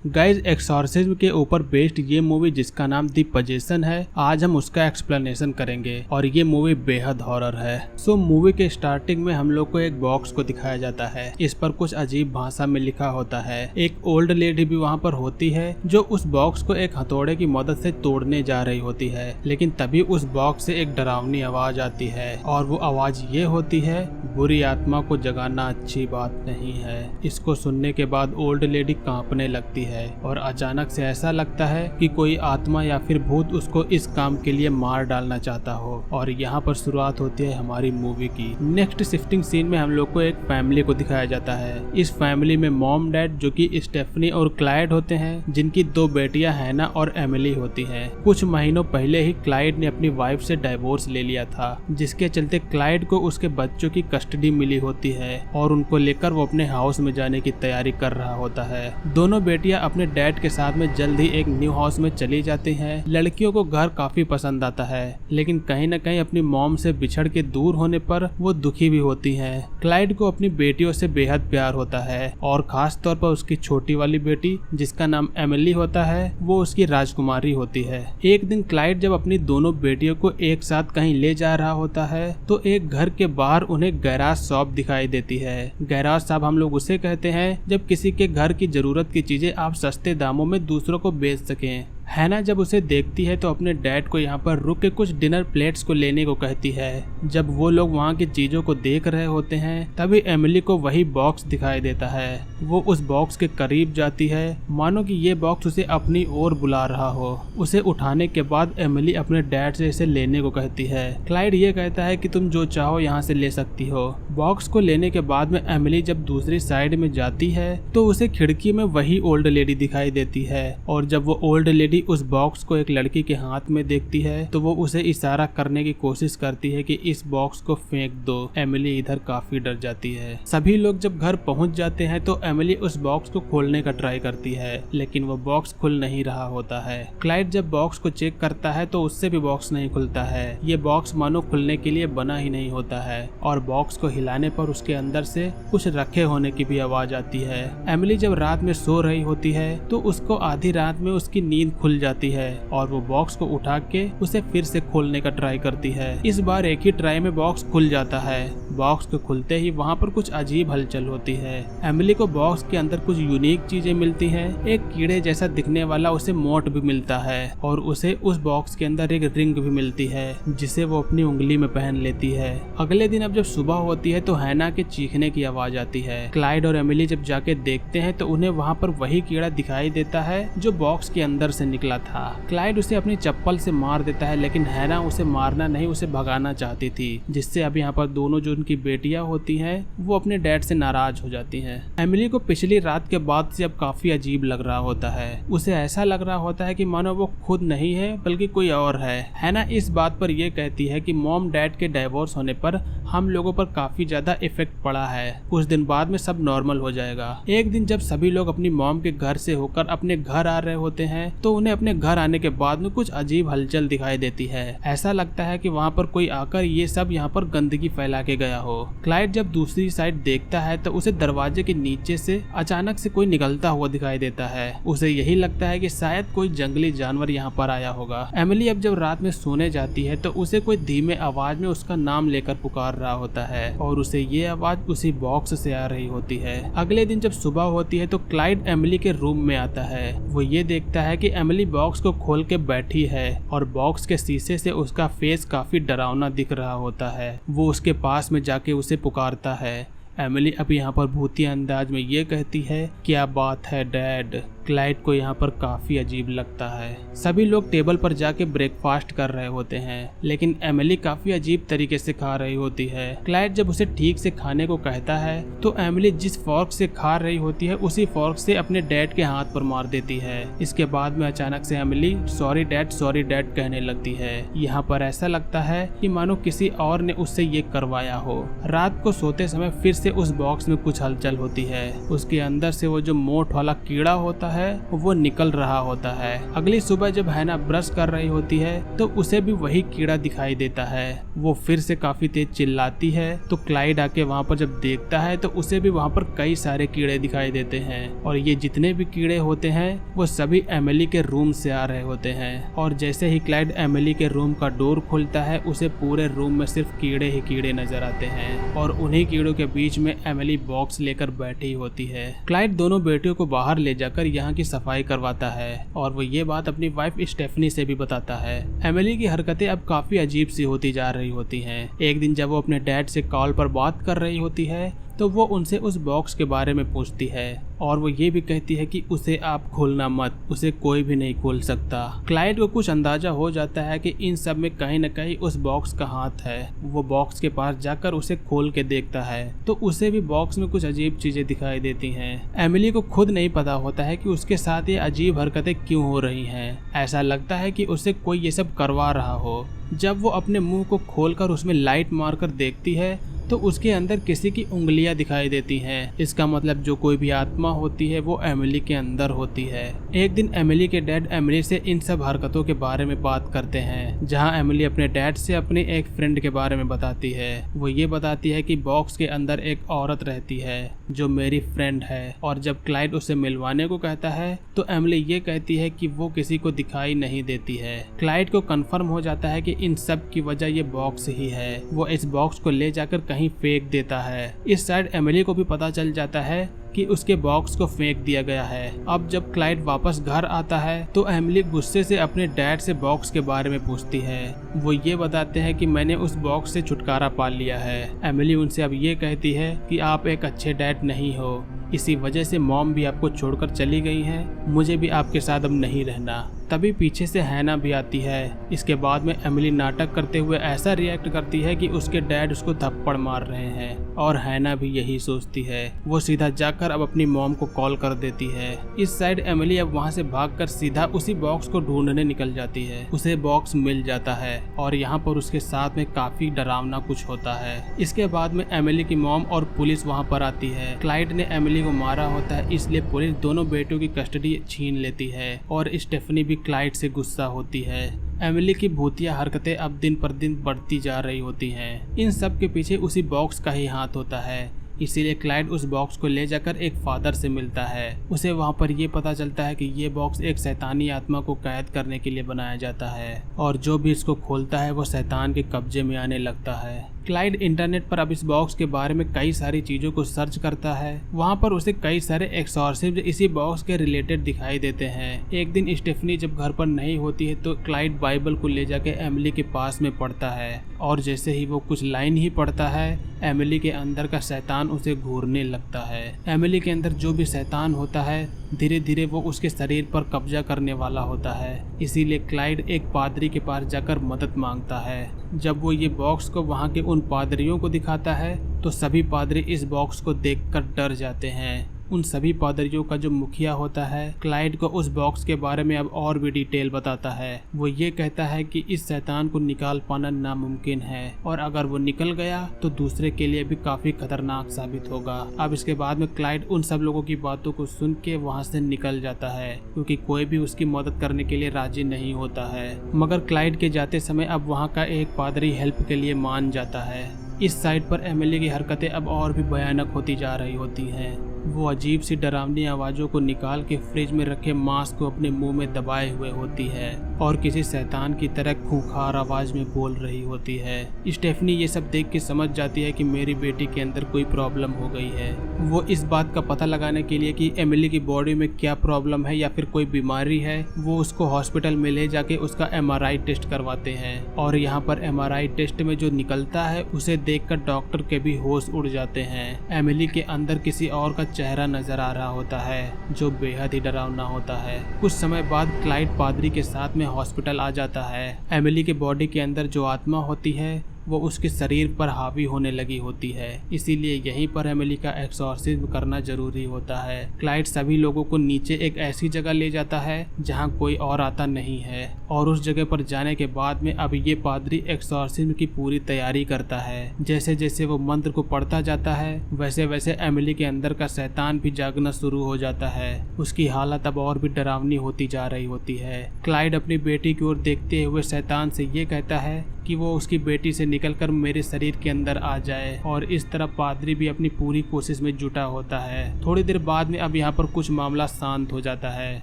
Guys exorcism के ऊपर based ये मूवी जिसका नाम द पोजेसन है, आज हम उसका एक्सप्लेनेशन करेंगे और ये मूवी बेहद हॉरर है। सो मूवी के स्टार्टिंग में हम लोग को एक बॉक्स को दिखाया जाता है। इस पर कुछ अजीब भाषा में लिखा होता है। एक ओल्ड लेडी भी वहाँ पर होती है जो उस बॉक्स को एक हथौड़े की मदद से तोड़ने जा रही होती है, लेकिन तभी उस बॉक्स से एक डरावनी आवाज आती है और वो आवाज ये होती है, बुरी आत्मा को जगाना अच्छी बात नहीं है। इसको सुनने के बाद ओल्ड लेडी कांपने लगती है और अचानक से ऐसा लगता है कि कोई आत्मा या फिर भूत उसको इस काम के लिए मार डालना चाहता हो। और यहाँ पर शुरुआत होती है हमारी मूवी की। नेक्स्ट शिफ्टिंग सीन में हम लोग को एक फैमिली को दिखाया जाता है। इस फैमिली में मॉम डैड जो कि स्टेफनी और क्लाइड होते हैं, जिनकी दो बेटियां हैना और एमिली होती हैं। कुछ महीनों पहले ही क्लाइड ने अपनी वाइफ से डाइवोर्स ले लिया था, जिसके चलते क्लाइड को उसके बच्चों की कस्टडी मिली होती है और उनको लेकर वो अपने हाउस में जाने की तैयारी कर रहा होता है। दोनों बेटियां अपने डैड के साथ में जल्द ही एक न्यू हाउस में चली जाती हैं। लड़कियों को घर काफी पसंद आता है, लेकिन कहीं न कहीं अपनी मॉम से बिछड़ के दूर होने पर वो दुखी भी होती हैं। क्लाइड को अपनी बेटियों से बेहद प्यार होता है और खास तौर पर उसकी छोटी वाली बेटी जिसका नाम एमिली होता है, वो उसकी राजकुमारी होती है। एक दिन क्लाइड जब अपनी दोनों बेटियों को एक साथ कहीं ले जा रहा होता है तो एक घर के बाहर उन्हें गैराज शॉप दिखाई देती है। गैराज शॉप हम लोग उसे कहते हैं जब किसी के घर की जरूरत की चीजें आप सस्ते दामों में दूसरों को बेच सकें। हैना जब उसे देखती है तो अपने डैड को यहाँ पर रुक के कुछ डिनर प्लेट्स को लेने को कहती है। जब वो लोग वहाँ की चीजों को देख रहे होते हैं तभी एमिली को वही बॉक्स दिखाई देता है। वो उस बॉक्स के करीब जाती है, मानो कि ये बॉक्स उसे अपनी ओर बुला रहा हो। उसे उठाने के बाद एमिली अपने डैड से इसे लेने को कहती है। क्लाइड ये कहता है कि तुम जो चाहो यहाँ से ले सकती हो। बॉक्स को लेने के बाद में एमिली जब दूसरी साइड में जाती है तो उसे खिड़की में वही ओल्ड लेडी दिखाई देती है और जब वो ओल्ड लेडी उस बॉक्स को एक लड़की के हाथ में देखती है तो वो उसे इशारा करने की कोशिश करती है कि इस बॉक्स को फेंक दो। एमिली इधर काफी डर जाती है। सभी लोग जब घर पहुंच जाते हैं तो एमिली उस बॉक्स को खोलने का ट्राई करती है, लेकिन वो बॉक्स खुल नहीं रहा होता है। क्लाइड जब बॉक्स को चेक करता है तो उससे भी बॉक्स नहीं खुलता है। ये बॉक्स मानो खुलने के लिए बना ही नहीं होता है और बॉक्स को हिलाने पर उसके अंदर से कुछ रखे होने की भी आवाज आती है। एमिली जब रात में सो रही होती है तो उसको आधी रात में उसकी नींद खुल जाती है और वो बॉक्स को उठा के उसे फिर से खोलने का ट्राई करती है। इस बार एक ही ट्राई में बॉक्स खुल जाता है। बॉक्स को खुलते ही वहाँ पर कुछ अजीब हलचल होती है। एमिली को बॉक्स के अंदर कुछ यूनिक चीजें मिलती हैं। एक कीड़े जैसा दिखने वाला उसे मोट भी मिलता है और उसे उस बॉक्स के अंदर एक रिंग भी मिलती है जिसे वो अपनी उंगली में पहन लेती है। अगले दिन अब जब सुबह होती है तो हैना के चीखने की आवाज आती है। क्लाइड और एमिली जब जाके देखते हैं तो उन्हें वहाँ पर वही कीड़ा दिखाई देता है जो बॉक्स के अंदर से निकला था। क्लाइड उसे अपनी चप्पल से मार देता है, लेकिन हैना उसे मारना नहीं, उसे भगाना चाहती थी, जिससे अब यहाँ पर दोनों जो उनकी बेटियां होती हैं वो अपने डैड से नाराज हो जाती हैं। एमिली को पिछली रात के बाद से अब काफी अजीब लग रहा होता है। उसे ऐसा लग रहा होता है कि मानो वो खुद नहीं है बल्कि कोई और है। हैना इस बात पर यह कहती है कि मॉम डैड के डाइवोर्स होने पर हम लोगों पर काफी ज्यादा इफेक्ट पड़ा है। कुछ दिन बाद में सब नॉर्मल हो जाएगा। एक दिन जब सभी लोग अपनी मॉम के घर से होकर अपने घर आ रहे होते हैं तो उन्हें अपने घर आने के बाद में कुछ अजीब हलचल दिखाई देती है। ऐसा लगता है कि वहाँ पर कोई आकर ये सब यहाँ पर गंदगी फैला के गया हो। क्लाइड जब दूसरी साइड देखता है तो उसे दरवाजे के नीचे से अचानक से कोई निकलता हुआ दिखाई देता है। उसे यही लगता है कि शायद कोई जंगली जानवर यहाँ पर आया होगा। एमिली अब जब रात में सोने जाती है तो उसे कोई धीमे आवाज में उसका नाम लेकर पुकार रहा होता है और उसे ये आवाज उसी बॉक्स से आ रही होती है। अगले दिन जब सुबह होती है तो क्लाइड एमिली के रूम में आता है। वो ये देखता है कि एमिली बॉक्स को खोल के बैठी है और बॉक्स के शीशे से उसका फेस काफी डरावना दिख रहा होता है। वो उसके पास में जाके उसे पुकारता है। एमिली अब यहाँ पर भूतिया अंदाज में ये कहती है, क्या बात है डैड। क्लाइड को यहाँ पर काफी अजीब लगता है। सभी लोग टेबल पर जाके ब्रेकफास्ट कर रहे होते हैं, लेकिन एमिली काफी अजीब तरीके से खा रही होती है। क्लाइड जब उसे ठीक से खाने को कहता है तो एमिली जिस फोर्क से खा रही होती है उसी फोर्क से अपने डैड के हाथ पर मार देती है। इसके बाद में अचानक से एमिली सॉरी डैड कहने लगती है। यहाँ पर ऐसा लगता है कि मानो किसी और ने उससे ये करवाया हो। रात को सोते समय फिर से से उस बॉक्स में कुछ हलचल होती है। उसके अंदर से वो जो मोट वाला कीड़ा होता है वो निकल रहा होता है। अगली सुबह जब हैना ब्रश कर रही होती है तो उसे भी वही कीड़ा दिखाई देता है। वो फिर से काफी तेज चिल्लाती है तो क्लाइड आके वहाँ पर जब देखता है तो उसे भी वहाँ पर कई सारे कीड़े दिखाई देते हैं और ये जितने भी कीड़े होते हैं वो सभी एमिली के रूम से आ रहे होते हैं। और जैसे ही क्लाइड एमिली के रूम का डोर खोलता है उसे पूरे रूम में सिर्फ कीड़े ही कीड़े नजर आते हैं और उन्हीं कीड़ों के बीच में एमिली बॉक्स लेकर बैठी होती है। क्लाइड दोनों बेटियों को बाहर ले जाकर यहाँ की सफाई करवाता है और वो ये बात अपनी वाइफ स्टेफनी से भी बताता है। एमिली की हरकतें अब काफी अजीब सी होती जा रही होती हैं। एक दिन जब वो अपने डैड से कॉल पर बात कर रही होती है तो वो उनसे उस बॉक्स के बारे में पूछती है और वो ये भी कहती है कि उसे आप खोलना मत, उसे कोई भी नहीं खोल सकता। क्लाइड को कुछ अंदाजा हो जाता है कि इन सब में कहीं न कहीं उस बॉक्स का हाथ है। वो बॉक्स के पास जाकर उसे खोल के देखता है तो उसे भी बॉक्स में कुछ अजीब चीजें दिखाई देती हैं। एमिली को खुद नहीं पता होता है कि उसके साथ ये अजीब हरकतें क्यों हो रही हैं। ऐसा लगता है कि उसे कोई ये सब करवा रहा हो। जब वो अपने मुंह को खोलकर उसमें लाइट मारकर देखती है तो उसके अंदर किसी की उंगलियां दिखाई देती हैं। इसका मतलब जो कोई भी आत्मा होती है वो एमिली के अंदर होती है। एक दिन एमिली के डैड एमिली से इन सब हरकतों के बारे में बात करते हैं, जहां एमिली अपने डैड से अपने एक फ्रेंड के बारे में बताती है। वो ये बताती है कि बॉक्स के अंदर एक औरत रहती है जो मेरी फ्रेंड है और जब क्लाइड उसे मिलवाने को कहता है तो एमिली ये कहती है कि वो किसी को दिखाई नहीं देती है। क्लाइड को कंफर्म हो जाता है कि इन सब की वजह ये बॉक्स ही है। वो इस बॉक्स को ले जाकर कहीं फेंक देता है। इस साइड एमिली को भी पता चल जाता है कि उसके बॉक्स को फेंक दिया गया है। अब जब क्लाइड वापस घर आता है तो एमिली गुस्से से अपने डैड से बॉक्स के बारे में पूछती है। वो ये बताते हैं कि मैंने उस बॉक्स से छुटकारा पा लिया है। एमिली उनसे अब ये कहती है कि आप एक अच्छे डैड नहीं हो, इसी वजह से मॉम भी आपको छोड़कर चली गई है, मुझे भी आपके साथ अब नहीं रहना। तभी पीछे से हैना भी आती है। इसके बाद में एमिली नाटक करते हुए ऐसा रिएक्ट करती है कि उसके डैड उसको थप्पड़ मार रहे हैं और हैना भी यही सोचती है। वो सीधा जाकर अब अपनी मॉम को कॉल कर देती है। इस साइड एमिली अब वहाँ से भागकर सीधा उसी बॉक्स को ढूंढने निकल जाती है। उसे बॉक्स मिल जाता है और यहाँ पर उसके साथ में काफी डरावना कुछ होता है। इसके बाद में एमिली की मॉम और पुलिस वहाँ पर आती है। क्लाइड ने एमिली को मारा होता है, इसलिए पुलिस दोनों बेटियों की कस्टडी छीन लेती है और स्टेफनी भी क्लाइड से गुस्सा होती है। एमिली की भूतिया हरकतें अब दिन पर दिन बढ़ती जा रही होती हैं। इन सब के पीछे उसी बॉक्स का ही हाथ होता है, इसीलिए क्लाइड उस बॉक्स को ले जाकर एक फादर से मिलता है। उसे वहाँ पर ये पता चलता है कि ये बॉक्स एक शैतानी आत्मा को कैद करने के लिए बनाया जाता है और जो भी इसको खोलता है वो शैतान के कब्जे में आने लगता है। क्लाइड इंटरनेट पर अब इस बॉक्स के बारे में कई सारी चीजों को सर्च करता है। वहाँ पर उसे कई सारे एक्सॉर्सिज्म इसी बॉक्स के रिलेटेड दिखाई देते हैं। एक दिन स्टेफनी जब घर पर नहीं होती है तो क्लाइड बाइबल को ले जाके एमिली के पास में पढ़ता है और जैसे ही वो कुछ लाइन ही पढ़ता है एमिली के अंदर का शैतान उसे घूरने लगता है। एमिली के अंदर जो भी शैतान होता है धीरे धीरे वो उसके शरीर पर कब्जा करने वाला होता है। इसीलिए क्लाइड एक पादरी के पास जाकर मदद मांगता है। जब वो ये बॉक्स को वहाँ के उन पादरियों को दिखाता है तो सभी पादरी इस बॉक्स को देखकर डर जाते हैं। उन सभी पादरियों का जो मुखिया होता है क्लाइड को उस बॉक्स के बारे में अब और भी डिटेल बताता है। वो ये कहता है कि इस शैतान को निकाल पाना नामुमकिन है और अगर वो निकल गया तो दूसरे के लिए भी काफी खतरनाक साबित होगा। अब इसके बाद में क्लाइड उन सब लोगों की बातों को सुन के वहाँ से निकल जाता है क्योंकि कोई भी उसकी मदद करने के लिए राजी नहीं होता है। मगर क्लाइड के जाते समय अब वहाँ का एक पादरी हेल्प के लिए मान जाता है। इस साइड पर एमिली की हरकतें अब और भी भयानक होती जा रही होती हैं। वो अजीब सी डरावनी आवाज़ों को निकाल के फ्रिज में रखे मांस को अपने मुंह में दबाए हुए होती है और किसी शैतान की तरह खूंखार आवाज में बोल रही होती है। स्टेफनी ये सब देख के समझ जाती है कि मेरी बेटी के अंदर कोई प्रॉब्लम हो गई है। वो इस बात का पता लगाने के लिए कि एमिली की बॉडी में क्या प्रॉब्लम है या फिर कोई बीमारी है, वो उसको हॉस्पिटल में ले जाके उसका MRI टेस्ट करवाते हैं और यहाँ पर MRI टेस्ट में जो निकलता है उसे देखकर डॉक्टर के भी होश उड़ जाते हैं। एमिली के अंदर किसी और का चेहरा नजर आ रहा होता है जो बेहद ही डरावना होता है। कुछ समय बाद क्लाइड पादरी के साथ में हॉस्पिटल आ जाता है। एमिली के बॉडी के अंदर जो आत्मा होती है वो उसके शरीर पर हावी होने लगी होती है। इसीलिए यहीं पर एमिली का एक्सॉर्सिज्म करना जरूरी होता है। क्लाइड सभी लोगों को नीचे एक ऐसी जगह ले जाता है जहाँ कोई और आता नहीं है, और उस जगह पर जाने के बाद में अब ये पादरी एक्सॉर्सिज्म की पूरी तैयारी करता है। जैसे जैसे वो मंत्र को पढ़ता जाता है वैसे वैसे एमिली के अंदर का शैतान भी जागना शुरू हो जाता है। उसकी हालत अब और भी डरावनी होती जा रही होती है। क्लाइड अपनी बेटी की ओर देखते हुए शैतान से ये कहता है कि वो उसकी बेटी से निकलकर मेरे शरीर के अंदर आ जाए, और इस तरह पादरी भी अपनी पूरी कोशिश में जुटा होता है। थोड़ी देर बाद में अब यहाँ पर कुछ मामला शांत हो जाता है,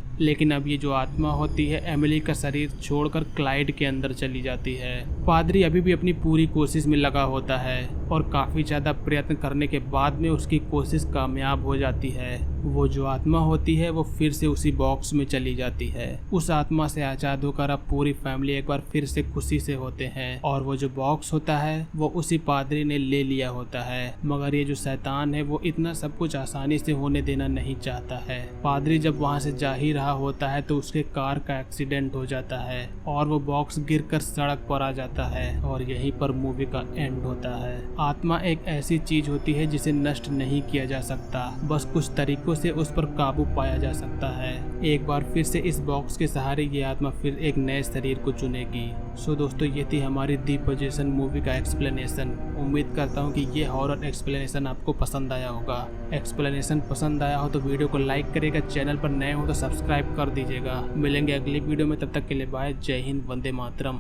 लेकिन अब ये जो आत्मा होती है एमिली का शरीर छोड़कर क्लाइड के अंदर चली जाती है। पादरी अभी भी अपनी पूरी कोशिश में लगा होता है और काफी ज्यादा प्रयत्न करने के बाद में उसकी कोशिश कामयाब हो जाती है। वो जो आत्मा होती है वो फिर से उसी बॉक्स में चली जाती है। उस आत्मा से आजाद होकर अब पूरी फैमिली एक बार फिर से खुशी से होते हैं, और वो जो बॉक्स होता है वो उसी पादरी ने ले लिया होता है। मगर ये जो शैतान है वो इतना सब कुछ आसानी से होने देना नहीं चाहता है। पादरी जब वहाँ से जा ही रहा होता है तो उसके कार का एक्सीडेंट हो जाता है और वो बॉक्स गिरकर सड़क पर आ जाता है, और यहीं पर मूवी का एंड होता है। आत्मा एक ऐसी चीज होती है जिसे नष्ट नहीं किया जा सकता, बस कुछ तरीकों से उस पर काबू पाया जा सकता है। एक बार फिर से इस बॉक्स के सहारे ये आत्मा फिर एक नए शरीर को चुनेगी। सो दोस्तों, ये थी हमारी दी पोजेसन मूवी का एक्सप्लेनेशन। उम्मीद करता हूँ कि ये हॉरर एक्सप्लेनेशन आपको पसंद आया होगा। एक्सप्लेनेशन पसंद आया हो तो वीडियो को लाइक करेगा, चैनल पर नए हो तो सब्सक्राइब कर दीजिएगा। मिलेंगे अगली वीडियो में, तब तक के लिए बाय। जय हिंद, वंदे मातरम।